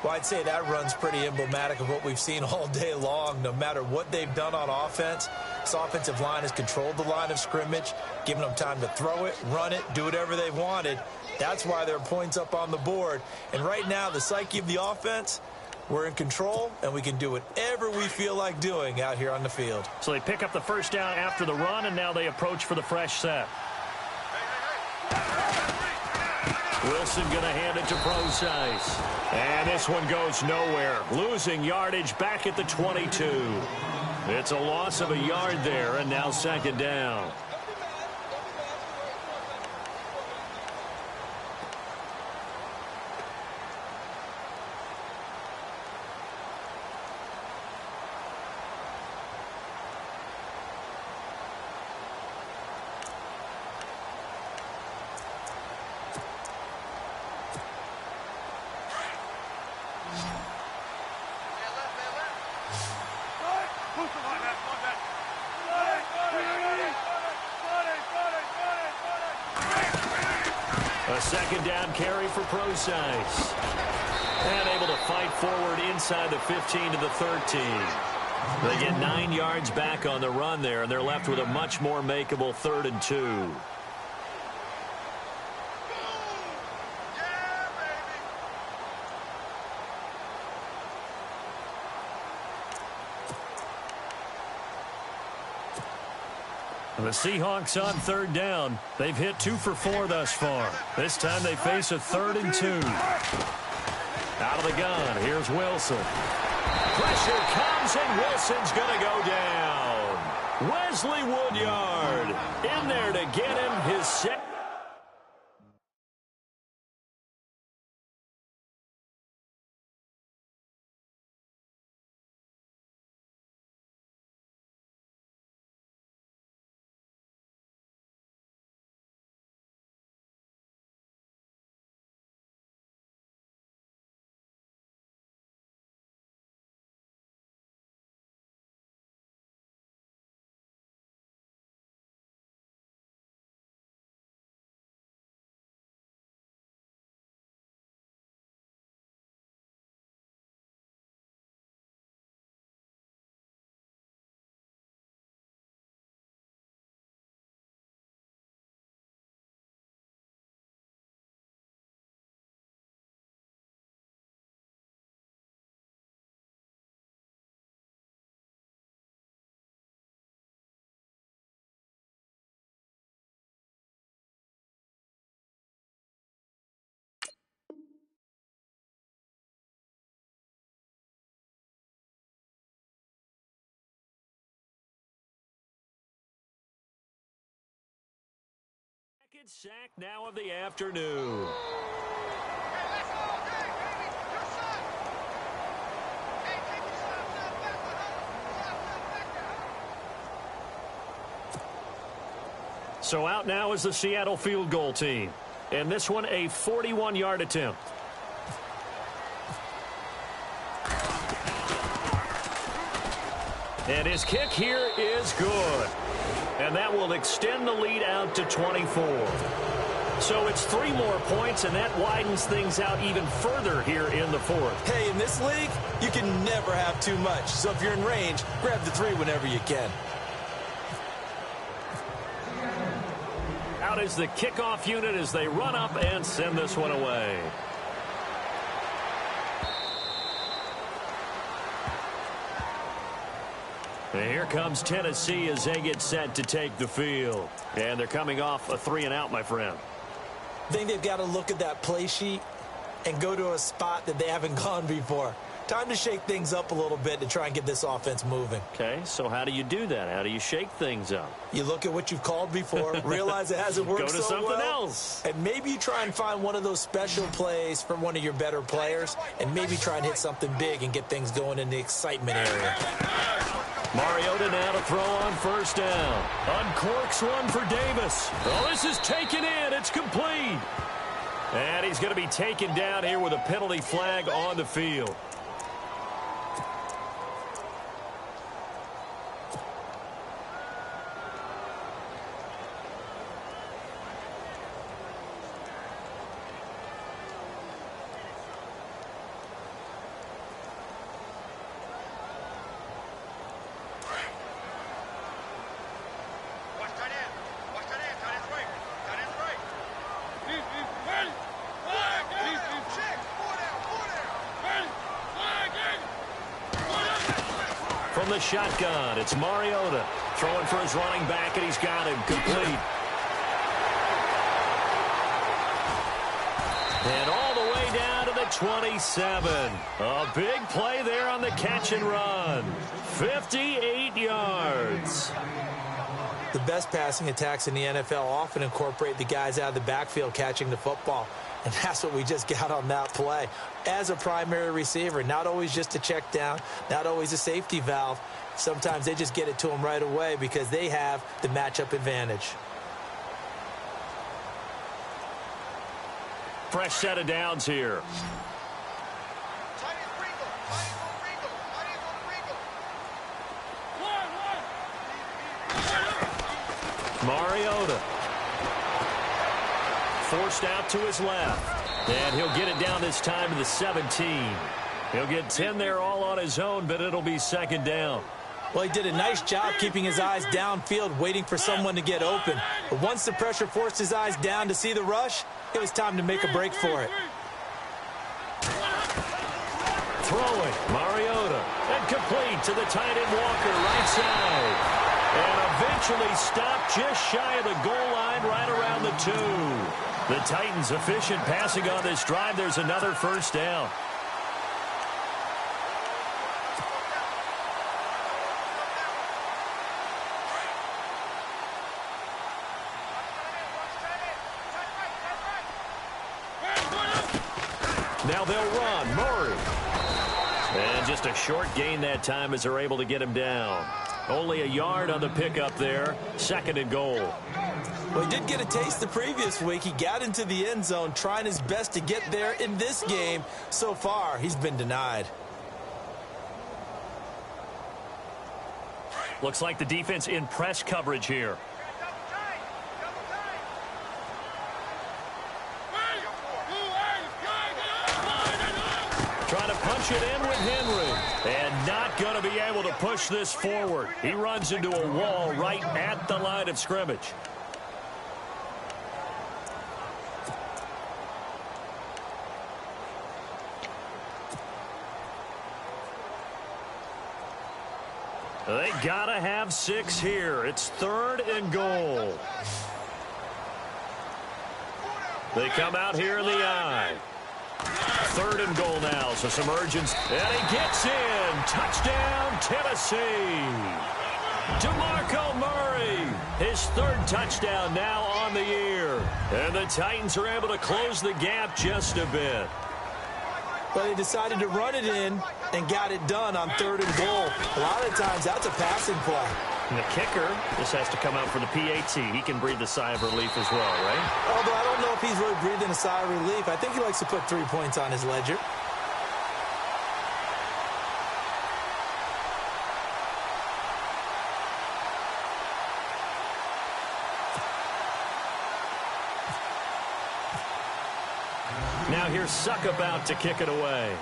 Well, I'd say that run's pretty emblematic of what we've seen all day long. No matter what they've done on offense, this offensive line has controlled the line of scrimmage, given them time to throw it, run it, do whatever they wanted. That's why there are points up on the board. And right now, the psyche of the offense, we're in control, and we can do whatever we feel like doing out here on the field. So they pick up the first down after the run, and now they approach for the fresh set. Wilson going to hand it to Procise. And this one goes nowhere. Losing yardage back at the 22. It's a loss of a yard there, and now 2nd down. A second down carry for Procise. And able to fight forward inside the 15 to the 13. They get 9 yards back on the run there, and they're left with a much more makeable 3rd and 2. The Seahawks on 3rd down. They've hit 2 for 4 thus far. This time they face a 3rd and 2. Out of the gun, here's Wilson. Pressure comes, and Wilson's going to go down. Wesley Woodyard in there to get him his second. Second sack now of the afternoon. So out now is the Seattle field goal team. And this one a 41-yard attempt. And his kick here is good. And that will extend the lead out to 24. So it's 3 more points, and that widens things out even further here in the 4th. Hey, in this league, you can never have too much. So if you're in range, grab the 3 whenever you can. Out is the kickoff unit as they run up and send this one away. And here comes Tennessee as they get set to take the field. And they're coming off a 3-and-out, my friend. I think they've got to look at that play sheet and go to a spot that they haven't gone before. Time to shake things up a little bit to try and get this offense moving. Okay, so how do you do that? How do you shake things up? You look at what you've called before, realize it hasn't worked so well. Go to something else. And maybe you try and find one of those special plays for one of your better players, and maybe try and hit something big and get things going in the excitement area. Mariota now to throw on 1st down. Uncorks one for Davis. Oh, this is taken in. It's complete. And he's going to be taken down here with a penalty flag on the field. From the shotgun, it's Mariota throwing for his running back, and he's got him complete. And all the way down to the 27. A big play there on the catch and run. 58 yards. The best passing attacks in the NFL often incorporate the guys out of the backfield catching the football. And that's what we just got on that play. As a primary receiver, not always just a check down, not always a safety valve. Sometimes they just get it to them right away because they have the matchup advantage. Fresh set of downs here. Mariota forced out to his left. And he'll get it down this time to the 17. He'll get 10 there all on his own, but it'll be second down. Well, he did a nice job keeping his eyes downfield, waiting for someone to get open. But once the pressure forced his eyes down to see the rush, it was time to make a break for it. Throwing, Mariota, and complete to the tight end Walker, right side. And eventually stopped just shy of the goal line, right around the 2. The Titans efficient passing on this drive. There's another first down. Now they'll run. Murray. And just a short gain that time as they're able to get him down. Only a yard on the pickup there. Second and goal. Well, he did get a taste the previous week. He got into the end zone trying his best to get there in this game. So far, he's been denied. Looks like the defense in press coverage here. Trying to punch it in with Henry. And not going to be able to push this forward. He runs into a wall right at the line of scrimmage. They got to have 6 here. It's third and goal. They come out here in the eye. Third and goal now, so some urgency. And he gets in. Touchdown, Tennessee. DeMarco Murray, his 3rd touchdown now on the year. And the Titans are able to close the gap just a bit. But he decided to run it in and got it done on 3rd and goal. A lot of times, that's a passing play. And the kicker, this has to come out for the PAT. He can breathe a sigh of relief as well, right? Although I don't know if he's really breathing a sigh of relief. I think he likes to put 3 points on his ledger. Now here's Suck about to kick it away.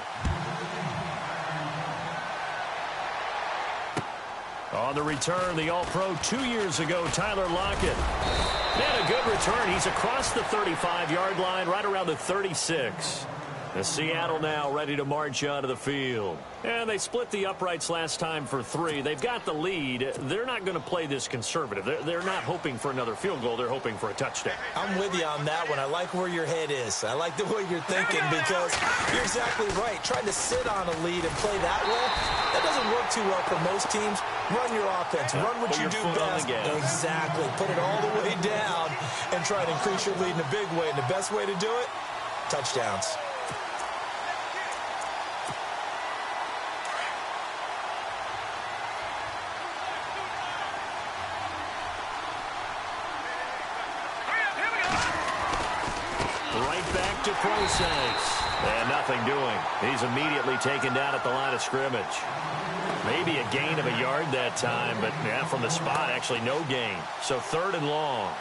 On the return, the All-Pro 2 years ago, Tyler Lockett. And a good return. He's across the 35-yard line, right around the 36. The Seattle now ready to march onto the field. And they split the uprights last time for 3. They've got the lead. They're not going to play this conservative. They're not hoping for another field goal. They're hoping for a touchdown. I'm with you on that one. I like where your head is. I like the way you're thinking because you're exactly right. Trying to sit on a lead and play that way, that doesn't work too well for most teams. Run your offense. Run what you do best. Exactly. Put it all the way down and try to increase your lead in a big way. And the best way to do it, touchdowns. To Process. And nothing doing. He's immediately taken down at the line of scrimmage. Maybe a gain of a yard that time, but yeah, from the spot, actually no gain. So 3rd and long.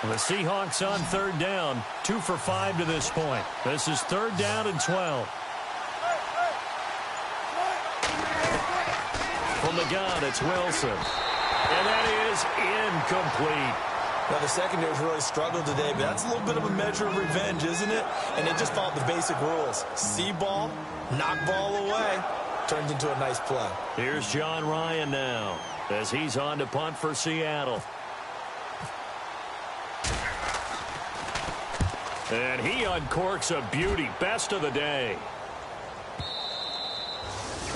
The Seahawks on 3rd down, 2 for 5 to this point. This is 3rd down and 12. From the gun, it's Wilson. And that is incomplete. Now, the secondary's really struggled today, but that's a little bit of a measure of revenge, isn't it? And they just followed the basic rules. See ball, knock ball away. Turned into a nice play. Here's John Ryan now as he's on to punt for Seattle. And he uncorks a beauty. Best of the day.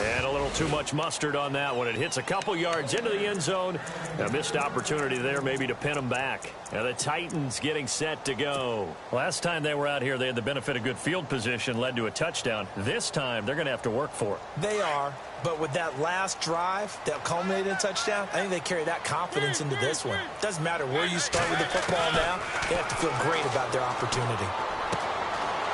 And a little too much mustard on that one. It hits a couple yards into the end zone. A missed opportunity there maybe to pin them back. Now the Titans getting set to go. Last time they were out here, they had the benefit of good field position, led to a touchdown. This time, they're going to have to work for it. They are, but with that last drive that culminated in a touchdown, I think they carry that confidence into this one. Doesn't matter where you start with the football now, they have to feel great about their opportunity.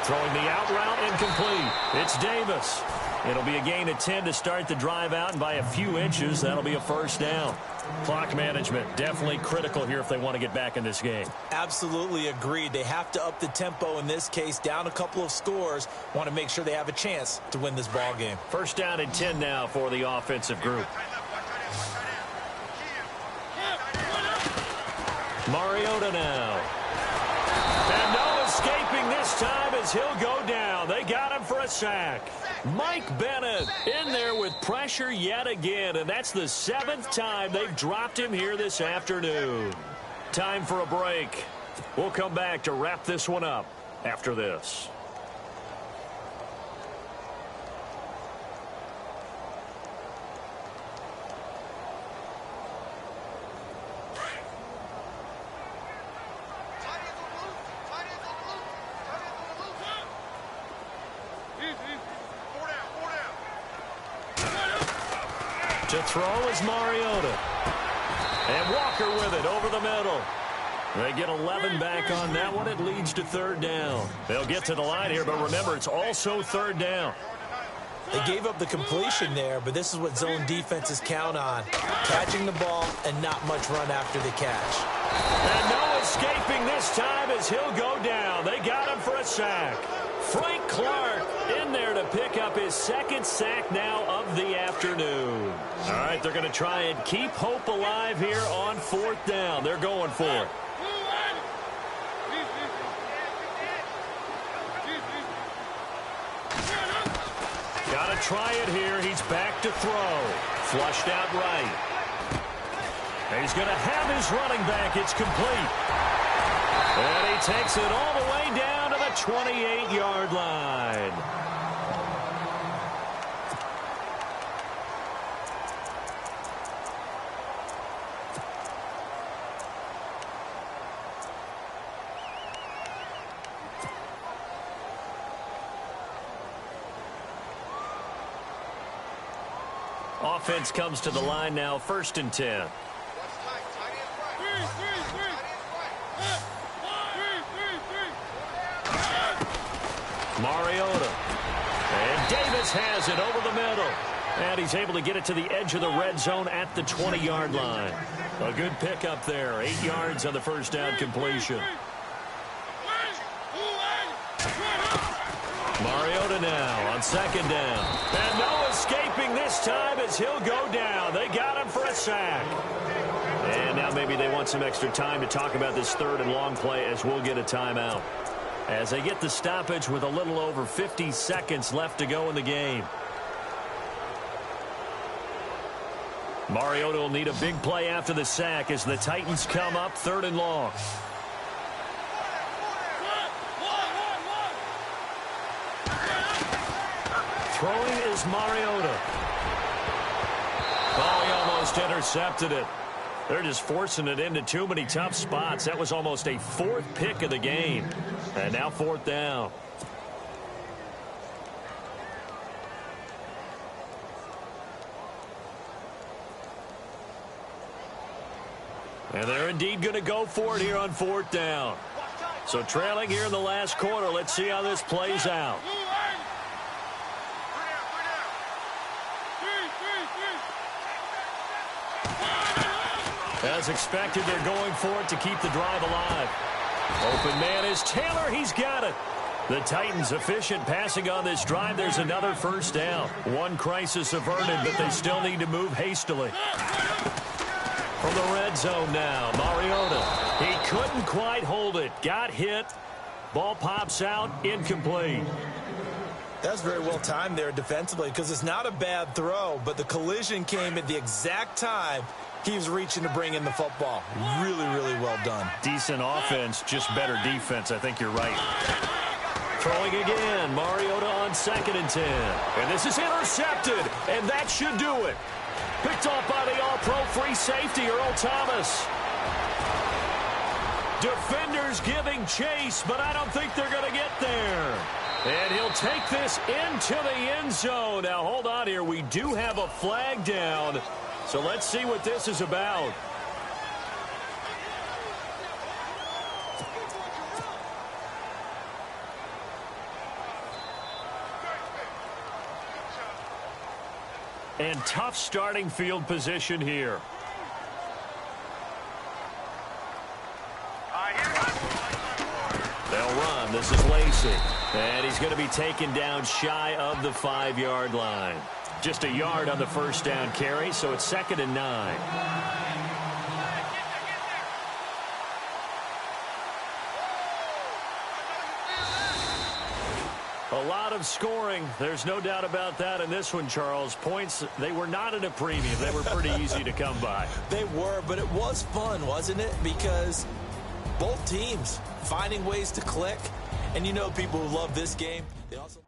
Throwing the out route, incomplete. It's Davis. It'll be a gain of 10 to start the drive out, and by a few inches, that'll be a first down. Clock management, definitely critical here if they want to get back in this game. Absolutely agreed. They have to up the tempo in this case, down a couple of scores. Want to make sure they have a chance to win this ball game. First down and 10 now for the offensive group. Mariota now. And no escaping this time as he'll go down. They got him for a sack. Mike Bennett in there with pressure yet again, and that's the 7th time they've dropped him here this afternoon. Time for a break. We'll come back to wrap this one up after this. To throw is Mariota. And Walker with it over the middle. They get 11 back on that one. It leads to third down. They'll get to the line here, but remember, it's also third down. They gave up the completion there, but this is what zone defenses count on. Catching the ball and not much run after the catch. And no escaping this time as he'll go down. They got him for a sack. Frank Clark in there to pick up his 2nd sack now of the afternoon. All right, they're going to try and keep hope alive here on 4th down. They're going for it. Got to try it here. He's back to throw. Flushed out right. And he's going to have his running back. It's complete. And he takes it all the way down to the 28-yard line. Offense comes to the line now, 1st and 10. Mariota. And Davis has it over the middle. And he's able to get it to the edge of the red zone at the 20-yard line. A good pickup there. 8 yards on the first down completion. Mariota now on 2nd down. And no escaping this time as he'll go down. They got him for a sack. And now maybe they want some extra time to talk about this 3rd and long play as we'll get a timeout. As they get the stoppage with a little over 50 seconds left to go in the game. Mariota will need a big play after the sack as the Titans come up 3rd and long. Throwing is Mariota. Oh, he almost intercepted it. They're just forcing it into too many tough spots. That was almost a 4th pick of the game. And now 4th down. And they're indeed going to go for it here on 4th down. So trailing here in the last quarter. Let's see how this plays out. As expected, they're going for it to keep the drive alive. Open man is Taylor. He's got it. The Titans efficient passing on this drive. There's another first down. One crisis averted, but they still need to move hastily. From the red zone now, Mariota. He couldn't quite hold it. Got hit. Ball pops out. Incomplete. That's very well timed there defensively because it's not a bad throw, but the collision came at the exact time he was reaching to bring in the football. Really, really well done. Decent offense, just better defense. I think you're right. Throwing again. Mariota on 2nd and 10. And this is intercepted. And that should do it. Picked off by the all-pro free safety, Earl Thomas. Defenders giving chase, but I don't think they're going to get there. And he'll take this into the end zone. Now, hold on here. We do have a flag down. So let's see what this is about. And tough starting field position here. They'll run. This is Lacey. And he's going to be taken down shy of the 5-yard line. Just a yard on the first down carry, so it's 2nd and 9. A lot of scoring. There's no doubt about that in this one, Charles. Points, they were not at a premium. They were pretty easy to come by. They were, but it was fun, wasn't it? Because both teams finding ways to click. And you know people who love this game, they also...